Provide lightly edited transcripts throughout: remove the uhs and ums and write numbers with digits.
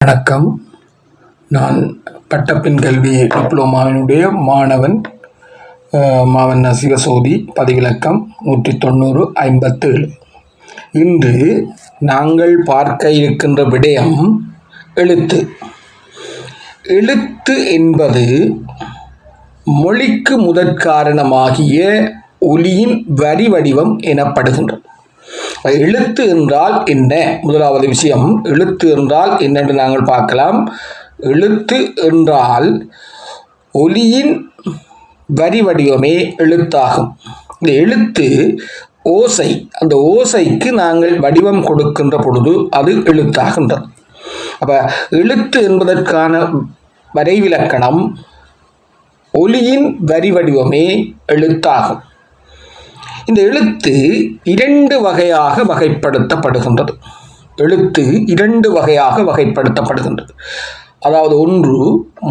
வணக்கம். நான் பட்டப்பின் கல்வி டிப்ளோமாவினுடைய மாணவன் மாவன் சிவசோதி. பதிவிலக்கம் 190-57. இன்று நாங்கள் பார்க்க இருக்கின்ற விடயம் எழுத்து. எழுத்து என்பது மொழிக்கு முதற்காரணமாகிய ஒலியின் வரி வடிவம் எனப்படுகின்றது. எழுத்து என்றால் என்ன? முதலாவது விஷயம், எழுத்து என்றால் என்னென்று நாங்கள் பார்க்கலாம். எழுத்து என்றால் ஒலியின் வரி வடிவமே எழுத்தாகும். இந்த எழுத்து ஓசை, அந்த ஓசைக்கு நாங்கள் வடிவம் கொடுக்கின்ற பொழுது அது எழுத்தாகின்றது. அப்போ எழுத்து என்பதற்கான வரைவிலக்கணம் ஒலியின் வரி வடிவமே எழுத்தாகும். இந்த எழுத்து இரண்டு வகையாக வகைப்படுத்தப்படுகின்றது. எழுத்து இரண்டு வகையாக வகைப்படுத்தப்படுகின்றது. அதாவது ஒன்று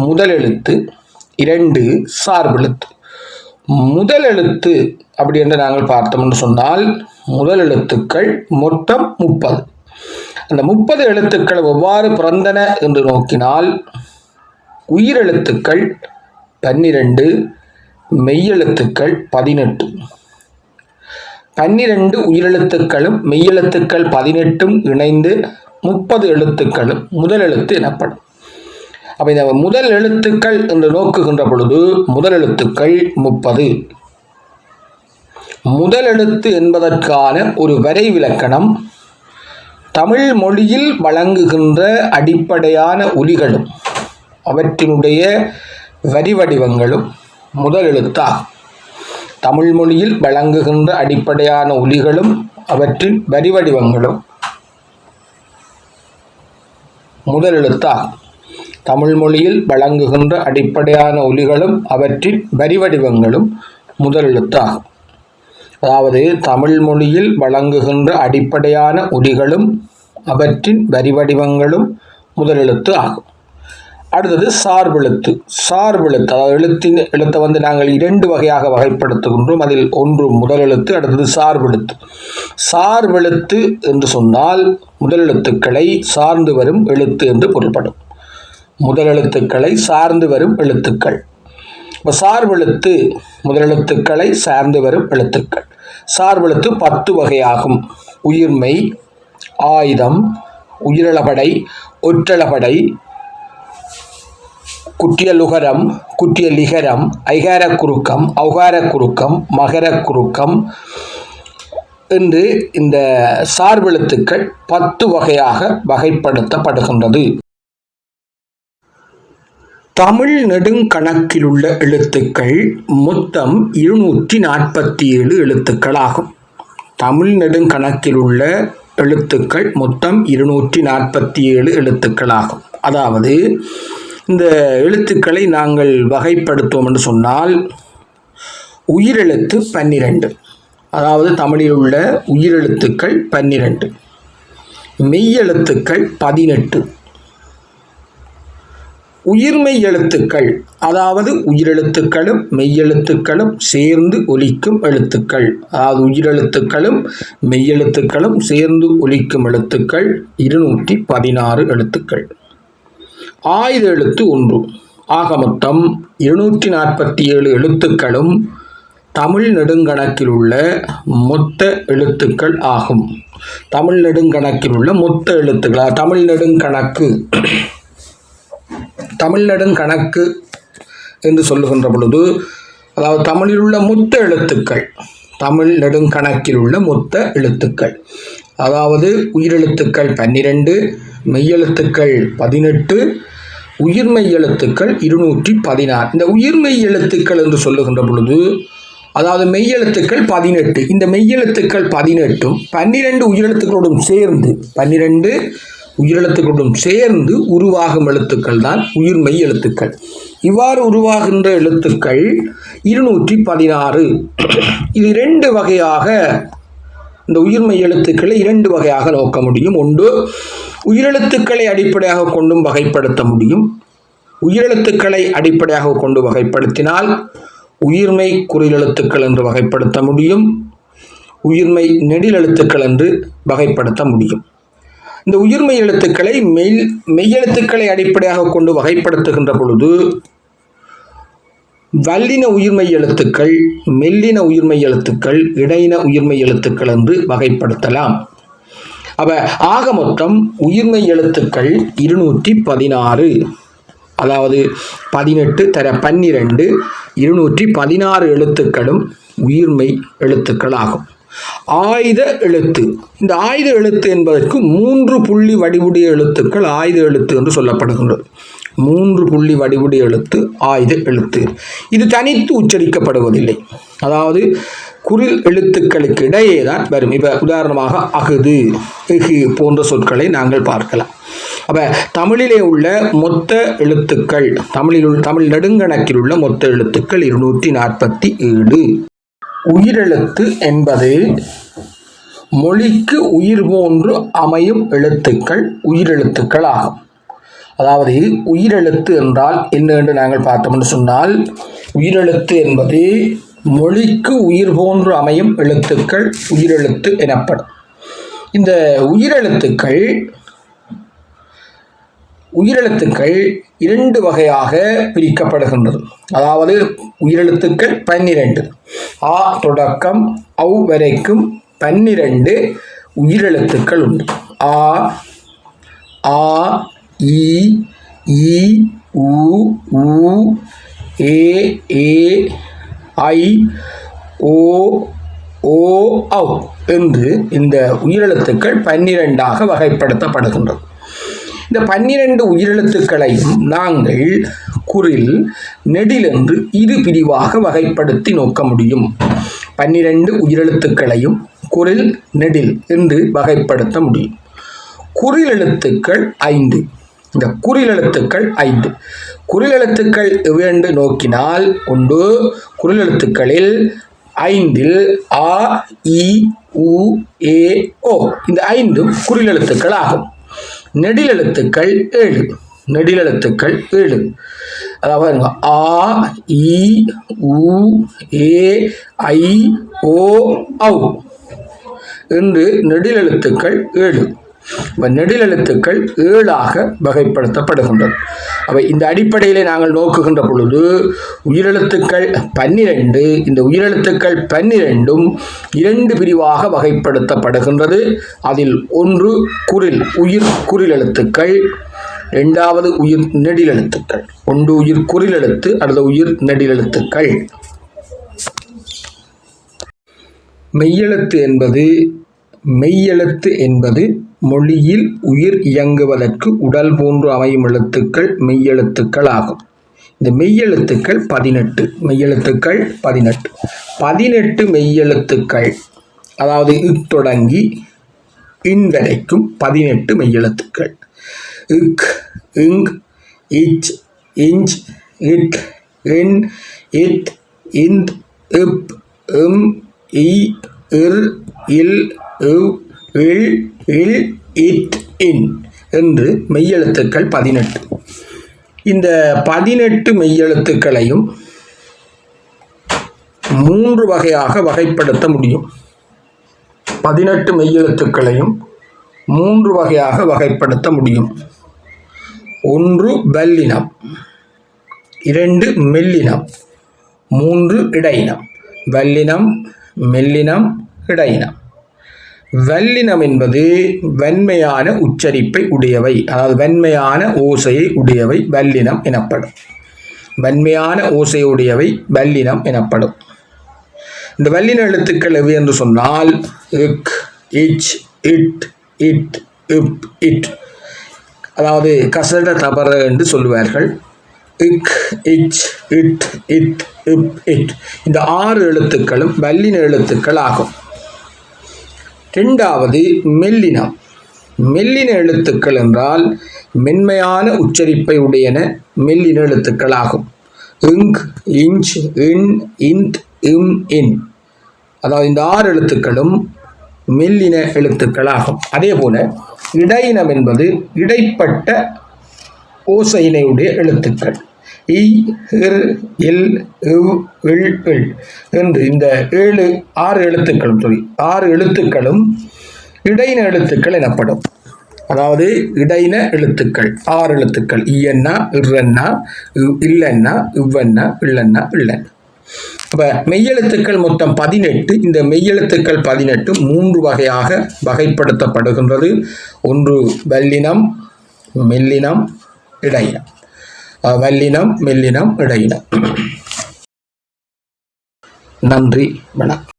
முதல் எழுத்து, இரண்டு சார்பெழுத்து. முதல் எழுத்து அப்படி என்று நாங்கள் பார்த்தோம் என்று சொன்னால், முதல் எழுத்துக்கள் மொத்தம் 30. அந்த 30 எழுத்துக்கள் எவ்வாறு பிறந்தன என்று நோக்கினால், உயிரெழுத்துக்கள் 12, மெய்யெழுத்துக்கள் 18. 12 உயிரெழுத்துக்களும் மெய்யெழுத்துக்கள் 18 இணைந்து 30 எழுத்துக்களும் முதல் எழுத்து எனப்படும். அப்போ இந்த முதல் எழுத்துக்கள் என்று நோக்குகின்ற பொழுது முதல் எழுத்துக்கள் 30. முதல் எழுத்து என்பதற்கான ஒரு வரைவிலக்கணம் தமிழ் மொழியில் வழங்குகின்ற அடிப்படையான ஒலிகளும் அவற்றினுடைய வரி வடிவங்களும் முதல் எழுத்தாகும். தமிழ் மொழியில் வழங்குகின்ற அடிப்படையான ஒலிகளும் அவற்றின் வரி வடிவங்களும் முதல் எழுத்தாகும். தமிழ் மொழியில் வழங்குகின்ற அடிப்படையான ஒலிகளும் அவற்றின் வரி வடிவங்களும் முதல் எழுத்தாகும். அதாவது தமிழ் மொழியில் வழங்குகின்ற அடிப்படையான ஒலிகளும் அவற்றின் வரி வடிவங்களும் முதல் எழுத்து ஆகும். அடுத்தது சார்பெழுத்து. சார்பெழுத்து, அதாவது எழுத்தை நாங்கள் இரண்டு வகையாக வகைப்படுத்துகின்றோம். அதில் ஒன்று முதல் எழுத்து, அடுத்தது சார்பெழுத்து. சார்பெழுத்து என்று சொன்னால் முதல் எழுத்துக்களை சார்ந்து வரும் எழுத்து என்று பொருள்படும். முதல் எழுத்துக்களை சார்ந்து வரும் எழுத்துக்கள். இப்போ சார்பெழுத்து முதலெழுத்துக்களை சார்ந்து வரும் எழுத்துக்கள். சார்பெழுத்து 10 வகையாகும். உயிர்மெய், ஆயுதம், உயிரிழபடை, ஒற்றளபடை, குற்றியலுகரம், குற்றியலிகரம், ஐகார குறுக்கம், ஔகார குறுக்கம், மகர குறுக்கம் என்று இந்த சார்பெழுத்துக்கள் 10 வகையாக வகைப்படுத்தப்படுகின்றது. தமிழ் நெடுங்கணக்கிலுள்ள எழுத்துக்கள் மொத்தம் 247 எழுத்துக்களாகும். தமிழ் நெடுங்கணக்கிலுள்ள எழுத்துக்கள் மொத்தம் 247 எழுத்துக்களாகும். அதாவது இந்த எழுத்துக்களை நாங்கள் வகைப்படுத்துவோம் என்று சொன்னால், உயிரெழுத்து 12. அதாவது தமிழில் உள்ள உயிரெழுத்துக்கள் 12. மெய்யெழுத்துக்கள் 18. உயிர்மெய் எழுத்துக்கள், அதாவது உயிரெழுத்துக்களும் மெய்யெழுத்துக்களும் சேர்ந்து ஒலிக்கும் எழுத்துக்கள். அதாவது உயிரெழுத்துக்களும் மெய்யெழுத்துக்களும் சேர்ந்து ஒலிக்கும் எழுத்துக்கள் 216 எழுத்துக்கள். ஆயுத எழுத்து 1. ஆக மொத்தம் 247 எழுத்துக்களும் தமிழ் நெடுங்கணக்கில் உள்ள மொத்த எழுத்துக்கள் ஆகும். தமிழ் நெடுங்கணக்கில் உள்ள மொத்த எழுத்துக்கள். தமிழ் நெடுங்கணக்கு என்று சொல்லுகின்ற பொழுது, அதாவது தமிழில் உள்ள மொத்த எழுத்துக்கள், தமிழ் நெடுங்கணக்கில் உள்ள மொத்த எழுத்துக்கள். அதாவது உயிரெழுத்துக்கள் 12, மெய்யெழுத்துக்கள் 18, உயிர்மெய் எழுத்துக்கள் 216. இந்த உயிர்மெய் எழுத்துக்கள் என்று சொல்லுகின்ற பொழுது, அதாவது மெய்யெழுத்துக்கள் 18. இந்த மெய்யெழுத்துக்கள் 18ம் 12 உயிரெழுத்துக்களோடும் சேர்ந்து 12 உயிரெழுத்துக்களோடும் சேர்ந்து உருவாகும் எழுத்துக்கள் தான் உயிர்மெய் எழுத்துக்கள். இவ்வாறு உருவாகின்ற எழுத்துக்கள் 216. இது 2 வகையாக, இந்த உயிர்மெய் எழுத்துக்களை 2 வகையாக நோக்க முடியும். ஒன்று, உயிரெழுத்துக்களை அடிப்படையாக கொண்டும் வகைப்படுத்த முடியும். உயிரெழுத்துக்களை அடிப்படையாக கொண்டு வகைப்படுத்தினால் உயிர்மெய் குறிலெழுத்துக்கள் என்று வகைப்படுத்த முடியும். உயிர்மெய் நெடிலெழுத்துக்கள் என்று வகைப்படுத்த முடியும். இந்த உயிர்மெய் எழுத்துக்களை மெய்யெழுத்துக்களை அடிப்படையாக கொண்டு வகைப்படுத்துகின்ற பொழுது வல்லின உயிர்மெய் எழுத்துக்கள், மெல்லின உயிர்மெய் எழுத்துக்கள், இடையின உயிர்மெய் எழுத்துக்கள் என்று வகைப்படுத்தலாம். ஆக மொத்தம் உயிர்மெய் எழுத்துக்கள் 216, அதாவது 18 தர 12 216 எழுத்துக்களும் உயிர்மெய் எழுத்துக்கள் ஆகும். ஆயுத எழுத்து, இந்த ஆயுத எழுத்து என்பதற்கு 3 புள்ளி வடிவுடைய எழுத்துக்கள் ஆயுத எழுத்து என்று சொல்லப்படுகின்றது. 3 புள்ளி வடிவுடைய எழுத்து ஆயுத எழுத்து. இது தனித்து உச்சரிக்கப்படுவதில்லை, அதாவது குறில் எழுத்துக்களுக்கு இடையே தான் வரும். இப்போ உதாரணமாக அகுது, இகு போன்ற சொற்களை நாங்கள் பார்க்கலாம். தமிழிலே உள்ள மொத்த எழுத்துக்கள், தமிழ் நெடுங்கணக்கில் உள்ள மொத்த எழுத்துக்கள் 247. உயிரெழுத்து என்பது மொழிக்கு உயிர் போன்று அமையும் எழுத்துக்கள் உயிரெழுத்துக்கள் ஆகும். அதாவது உயிரெழுத்து என்றால் என்ன என்று நாங்கள் பார்த்தோம்னு சொன்னால், உயிரெழுத்து என்பது மொழிக்கு உயிர் போன்று அமையும் எழுத்துக்கள் உயிரெழுத்து எனப்படும். இந்த உயிரெழுத்துக்கள் 2 வகையாக பிரிக்கப்படுகின்றது. அதாவது உயிரெழுத்துக்கள் 12, ஆ தொடக்கம் ஔ வரைக்கும் 12 உயிரெழுத்துக்கள் உண்டு. ஆ, ஆ, இ, ஈ, உ, ஊ, ஏ, ஏ, ஐ, ஓ, ஓ, ஔ என்று இந்த உயிரெழுத்துக்கள் 12ஆக வகைப்படுத்தப்படுகின்றது. இந்த 12 உயிரெழுத்துக்களையும் நாங்கள் குறில், நெடில் என்று 2 பிரிவாக வகைப்படுத்தி நோக்க முடியும். 12 உயிரெழுத்துக்களையும் குறில், நெடில் என்று வகைப்படுத்த முடியும். குறில் எழுத்துக்கள் 5. இந்த குறில் எழுத்துக்கள் 5. குறில் எழுத்துக்கள் எவ்வென்று நோக்கினால், ஒன்று குறில் எழுத்துக்களில் 5 ஆ, இ, உ, ஏ, ஓ இந்த 5 குறில் எழுத்துக்கள் ஆகும். நெடில் எழுத்துக்கள் 7. நெடில் எழுத்துக்கள் 7. அதாவது ஆ, இ, உ, ஏ, ஐ, ஓ, ஔ என்று நெடில் எழுத்துக்கள் 7. நெடில் எழுத்துக்கள் 7ஆக வகைப்படுத்தப்படுகின்றது. இந்த அடிப்படையிலே நாங்கள் நோக்குகின்ற பொழுது உயிரெழுத்துக்கள் 12, இந்த உயிரெழுத்துக்கள் 12ம் 2 பிரிவாக வகைப்படுத்தப்படுகின்றது. அதில் ஒன்று உயிர் குறில் எழுத்துக்கள், 2வது உயிர் நெடில் எழுத்துக்கள். ஒன்று உயிர் குறில் எழுத்து, அடுத்த உயிர் நெடில் எழுத்துக்கள். மெய்யெழுத்து என்பது மொழியில் உயிர் இயங்குவதற்கு உடல் போன்று அமையும் எழுத்துக்கள் மெய்யெழுத்துக்கள் ஆகும். இந்த மெய்யெழுத்துக்கள் 18. மெய்யெழுத்துக்கள் 18. 18 மெய்யெழுத்துக்கள், அதாவது இக் தொடங்கி இன் வரைக்கும் 18 மெய்யெழுத்துக்கள். இக், இங், இச், இஞ்ச், இட், இன், இட், இந்த், இப், இம், இ, இர், இல், இவ், இல், இல், இட், இன் என்று மெய்யெழுத்துக்கள் 18. இந்த 18 மெய்யெழுத்துக்களையும் 3 வகையாக வகைப்படுத்த முடியும். 18 மெய்யெழுத்துக்களையும் 3 வகையாக வகைப்படுத்த முடியும். 1 வல்லினம், 2 மெல்லினம், 3 இடையினம். வல்லினம், மெல்லினம், இடையினம். வல்லினம் என்பது வன்மையான உச்சரிப்பை உடையவை, அதாவது வன்மையான ஓசையை உடையவை வல்லினம் எனப்படும். வன்மையான ஓசையுடையவை வல்லினம் எனப்படும். இந்த வல்லின எழுத்துக்கள் எவை என்று சொன்னால், இக், இச், இட், இட், இப், இட், அதாவது கசட தபற என்று சொல்லுவார்கள். இக், இச், இட், இட், இப், இட் இந்த 6 எழுத்துக்களும் வல்லின எழுத்துக்கள் ஆகும். 2வது மெல்லினம். மெல்லின எழுத்துக்கள் என்றால் மென்மையான உச்சரிப்பை உடையன மெல்லின எழுத்துக்கள் ஆகும். இங், இஞ்ச், இன், இந்த், இம், இன், அதாவது இந்த 6 எழுத்துக்களும் மெல்லின எழுத்துக்கள் ஆகும். அதே போல இடையினம் என்பது இடைப்பட்ட ஓசையினையுடைய எழுத்துக்கள். இ, இர், இல், இவ், இல், இல் என்று இந்த 6 எழுத்துக்களும் இடையின எழுத்துக்கள் எனப்படும். அதாவது இடையின எழுத்துக்கள் 6 எழுத்துக்கள் இயன்னா இறன்னா இல்லன்னா இவ்வன்னா இல்லன்னா இல்லன்னா. அப்ப மெய்யெழுத்துக்கள் மொத்தம் 18. இந்த மெய்யெழுத்துக்கள் 18 3 வகையாக வகைப்படுத்தப்படுகின்றது. ஒன்று வல்லினம், மெல்லினம், இடையினம். வல்லினம், மெல்லினம், இடையினம். நன்றி, வணக்கம்.